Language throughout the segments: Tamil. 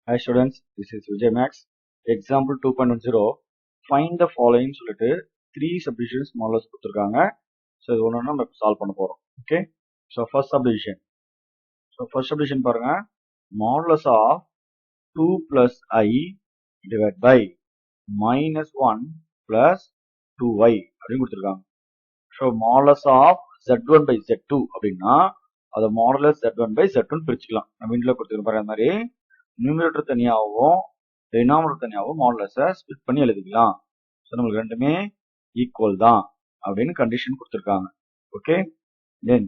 Hi students, this is Vijay Max. Example 2.10. Find the following சொல்லிட்டு 3 subdivisions modulus கொடுத்திருக்காங்க. So இது ஒண்ணு நம்ம சால்வ் பண்ண போறோம். Okay. So first subdivision பாருங்க. Modulus of 2 plus I divided by minus 1 plus 2y அப்படின்னு கொடுத்திருக்காங்க. So modulus of z1 by z2 அப்படின்னா அதை modulus z1 by z2 பிரிச்சுக்கலாம். நம்ம இன்ல கொடுத்திருக்க பாருங்க மாதிரி நியூமரேட்டர் தனியாகவும் டினாமினேட்டர் தனியாகவும் மாடுலஸை ஸ்பிளிட் பண்ணி எழுதிக்கலாம். ஸோ நம்மளுக்கு ரெண்டுமே ஈக்குவல் தான் அப்படின்னு கண்டிஷன் கொடுத்துருக்காங்க. Okay, then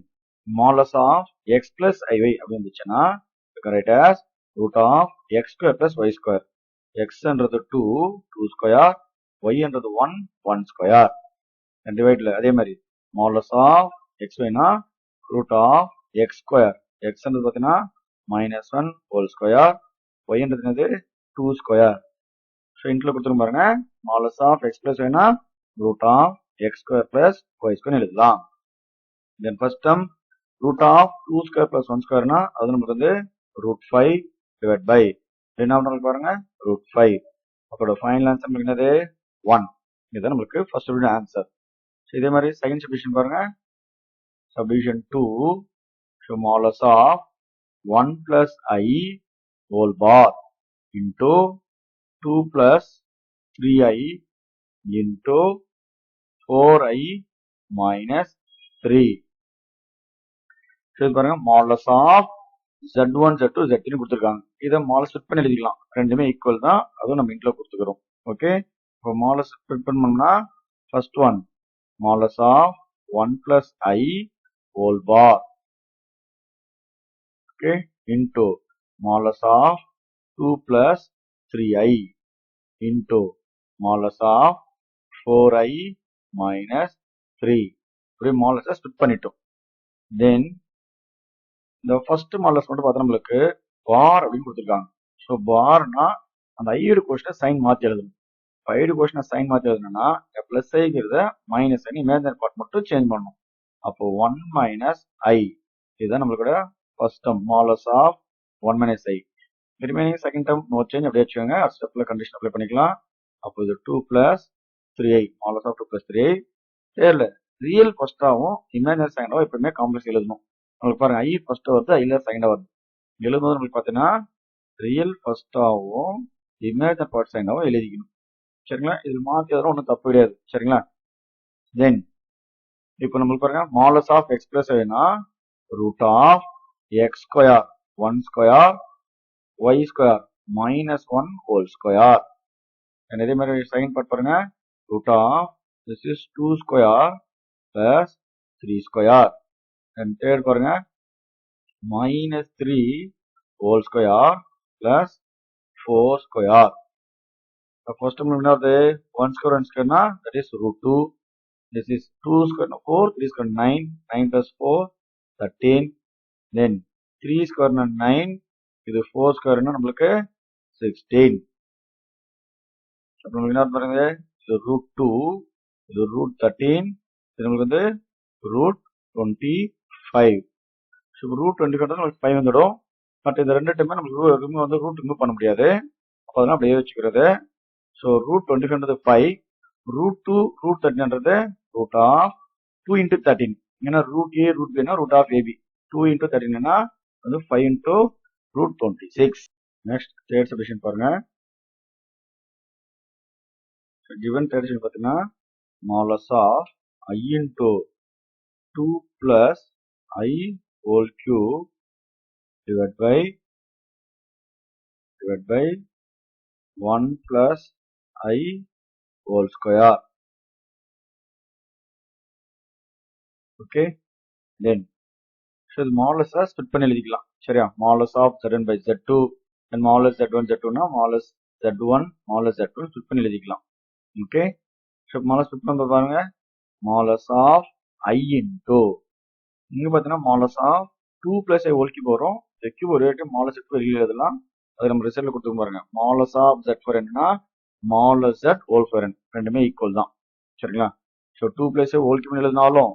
modulus of x plus i y அப்படி இருந்துச்சுன்னா correct as root of x square plus y square. எக்ஸ்ன்றது 2 ஸ்கொயர், ஒய்ன்றது 1 ஸ்கொயர். டிவைட்ல அதே மாதிரி மாடுலஸ் ஆஃப் எக்ஸ் ஒய்னா ரூட் ஆஃப் எக்ஸ் ஸ்கொயர். எக்ஸ்ன்றது பார்த்தீங்கன்னா -1 ஹோல் ஸ்கொயர், ஒய்ன்றது 2 ஸ்கொயர். ஸோ இன்ட்ல கொடுத்துருங்க பாருங்க, மாடுலஸ் ஆஃப் எக்ஸ் பிளஸ் ஒய்னா root of x square plus y square எழுதலாம். Then first term root of 2 square plus 1 ஸ்கொயர்னா அது நமக்கு வந்து √5 டிவைட் பை டினாமினேட்டர் பாருங்க √5. அப்போட ஃபைனல் ஆன்சர் நமக்கு என்னது 1. இதுதான் நம்மளுக்கு ஃபர்ஸ்ட் ஆன்சர். ஸோ இதே மாதிரி செகண்ட் சப்டிவிஷன் பாருங்க, subdivision 2. So modulus of 1 plus I whole bar into 2 plus 3I into 4I minus 3. சரி பாருங்க, modulus of z1 z2 z3 கொடுத்துருக்காங்க. இதை மாடுலஸ் ஸ்பிளிட் பண்ணி எழுதிக்கலாம், ரெண்டுமே ஈக்குவல் தான், அதுவும் நம்ம இன்ட்ல கொடுத்துக்கிறோம். ஓகே, இப்போ மாடுலஸ் ஸ்பிளிட் பண்ணோம்னா first one modulus of 1 plus I whole bar okay into modulus of 2 plus 3I into modulus of 4I minus 3. இப்படி மாடுலஸை ஸ்பிளிட் பண்ணிட்டோம். தென் இந்த ஃபர்ஸ்ட் மாடுலஸ் மட்டும் பார்த்தா நம்மளுக்கு பார் அப்படின்னு கொடுத்துருக்காங்க. ஸோ பார்னா அந்த ஐயோட கொஸ்டினை சைன் மாற்றி எழுதணும். ஐயோட கொஸ்டினை சைன் மாற்றி எழுதணும்னா பிளஸ் ஐங்கிறத மைனஸ் ஐ இமேஜினரி பார்ட் மட்டும் சேஞ்ச் பண்ணணும். அப்போ 1 minus I இதுதான் நம்மளோட first term modulus of 1 minus I. Remaining second term no change அப்படியே வச்சுக்கோங்க. அடுத்த ஸ்டெப்ல கண்டிஷன் அப்ளை பண்ணிக்கலாம். அப்போ இது 2 plus 3I modulus of 2 plus 3I. தேர்ல ரியல் ஃபர்ஸ்டாகவும் இமேஜினரி செகண்டாகவும் எப்பவுமே காம்ப்ளெக்ஸ் எழுதணும். உங்களுக்கு பாருங்க, ஐ ஃபர்ஸ்ட் வருது, ஐல செகண்டா வருது. எழுதும்போது நம்மளுக்கு பார்த்தீங்கன்னா ரியல் ஃபர்ஸ்டாகவும் இமேஜினரி பார்ட் செகண்டாகவும் எழுதிக்கணும். சரிங்களா, இதில் மாற்றி எதுவும் ஒன்றும் தப்பு கிடையாது. சரிங்களா, தென் இப்போ நம்மளுக்கு பாருங்க மாடுலஸ் ஆஃப் எக்ஸ் பிளஸ் ஐனா root of x square 1 square y square -1 whole square. இதே மாதிரி செகண்ட் பார்ட் பாருங்க, root of this is 2 square plus 3 square. And third பாருங்க -3 whole square plus 4 square. First என்னது 1 ஸ்கொயர் 1 ஸ்கொயர்னா that is √2. This is 2 square 4 3 square 9 9 plus 4 13. Then 3 square 9, இது 4 ஸ்கொயர்னா நம்மளுக்கு 16. அப்புறம் என்ன பாருங்க, இது √2, இது √13, இது நம்மளுக்கு வந்து √25. ஸோ √25 நம்மளுக்கு 5 வந்துடும். பட் இந்த ரெண்டு டைமே நம்மளுக்கு வந்து ரூட் ரிமூவ் பண்ண முடியாது, அப்போ அதெல்லாம் அப்படியே வச்சுக்கிறது. So √25 5, √2 √13 root of 2 into 13. ஏன்னா √a √b root of ab. 2 into 13 வந்து 5 into √26. நெக்ஸ்ட் தேர்ட் சப்டிவிஷன் பாருங்க. கிவன் தேர்ட் சப்டிவிஷன் பார்த்தீங்கன்னா modulus of I into 2 plus I whole cube divided by 1 plus I whole square. Okay, then so இது மாடுலஸை ஸ்பிளிட் பண்ணி எழுதிக்கலாம். சரியா, modulus of z1 by z2 and modulus z1 z2னா modulus z1 modulus z2 split பண்ணி எழுதிக்கலாம். ஓகே, ஸோ மாடுலஸ் ஸ்பிளிட் பண்ண பாருங்க, மாடுலஸ் ஆஃப் I into இங்க பார்த்தீங்கன்னா modulus of 2 plus I whole cube வரும். இந்த கியூப் ஒரு ரேட்டு மாடுலஸ் z2 வெளியில் எழுதலாம். அது நம்ம ரிசல்ட்ல கொடுத்துக்க பாருங்க, மாடுலஸ் ஆஃப் z4 என்னன்னா மாடுலஸ் z ஹோல் ஸ்கொயர் ரெண்டுமே ஈக்குவல் தான். சரிங்களா, so 2 plus I whole cube எழுதினாலும்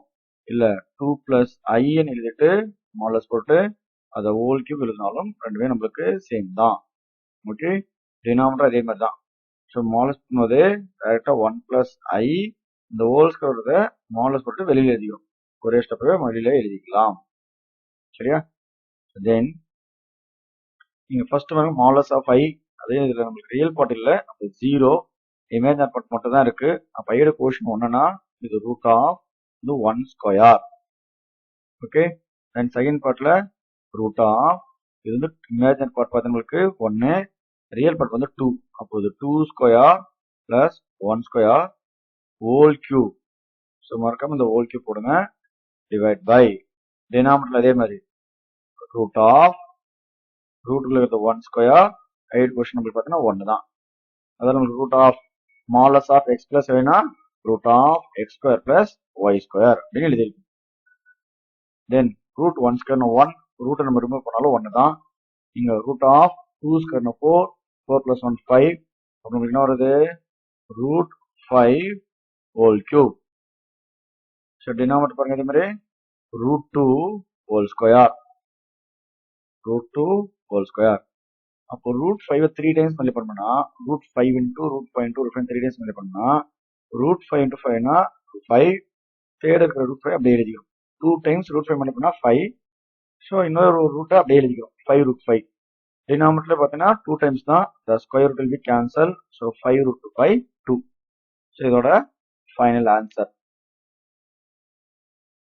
இல்ல 2 plus I எழுதிட்டு மாடுலஸ் போட்டு அதை ஹோல் கியூப் எழுதினாலும் ரெண்டுமே நம்மளுக்கு சேம் தான். ஓகே, டினாமினேட்டர் அதே மாதிரி தான். ஸோ மாலஸ் பண்ணும்போது டைரக்டா 1 பிளஸ் ஐ இந்த ஹோல் ஸ்கொயர் மாலஸ் போட்டு வெளியில எழுதிக்கும். ஒரே ஸ்டெப்பவே வெளியில எழுதிக்கலாம். சரியா? தென் நீங்க ஃபர்ஸ்ட் வந்து மாலஸ் ஆஃப் ஐ, அதே இதுல நம்மளுக்கு ரியல் பார்ட் இல்ல, அப்போ 0, இமேஜினரி பார்ட் மட்டும் தான் இருக்கு. அப்ப ஐயோட கோஷன் 1னா இது ரூட் ஆஃப் இது 1 ஸ்கொயர். ஓகே, தென் செகண்ட் பார்ட்ல ரூட் ஆஃப் இது வந்து இமேஜினரி பார்ட் பார்த்து நம்மளுக்கு 1, ரியல் பார்ட் வந்து 2. அப்போ இது 2 square plus 1 square whole cube. So மறக்காம இந்த ஹோல் கியூப் போடுங்க. டிவைட் பை டினாமினேட்டர் அதே மாதிரி ரூட் ஆஃப் ரூட்டுக்குள்ள இருக்கிற 1 ஸ்கொயர், ஐயோட கோஷன் நம்மளுக்கு பார்த்தீங்கன்னா 1 தான். அதாவது நம்மளுக்கு root of modulus of x plus ஒய்னா root of x square plus y square அப்படின்னு எழுதிருக்கு. தென் ரூட் 1 ஸ்கொயர்னு 1, ரூட்டை நம்ம ரிமூவ் பண்ணாலும் 1 தான். இங்க ரூட் ஆஃப் 2 ஸ்கொயர்னு 4, 4 பிளஸ் 1 5, அப்புறம் உங்களுக்கு என்ன வருது root 5 whole cube. So denominator பாருங்க இதே மாதிரி root 2 whole square, root 2 whole square. அப்போ ரூட் 5 3 டைம்ஸ் மல்டிப்ளை பண்ணா root 5 into root 5 into root 5 3 times multiply பண்ணா ரூட் 5 இன்டூ 5னா 5, தேர்ட் இருக்கிற ரூட் 5 அப்படியே எழுதிக்கும். 2 டைம்ஸ் ரூட் 5 மல்டிப்ளை பண்ணா 5. ஸோ இன்னொரு ரூட்டை அப்படியே எழுதிக்கும் 5 ரூட் 5. டினாமினேட்டர் பார்த்தீங்கன்னா 2 டைம்ஸ் தான். The square root will be cancel. So 5 root 5 2. So இதோட ஃபைனல் ஆன்சர்.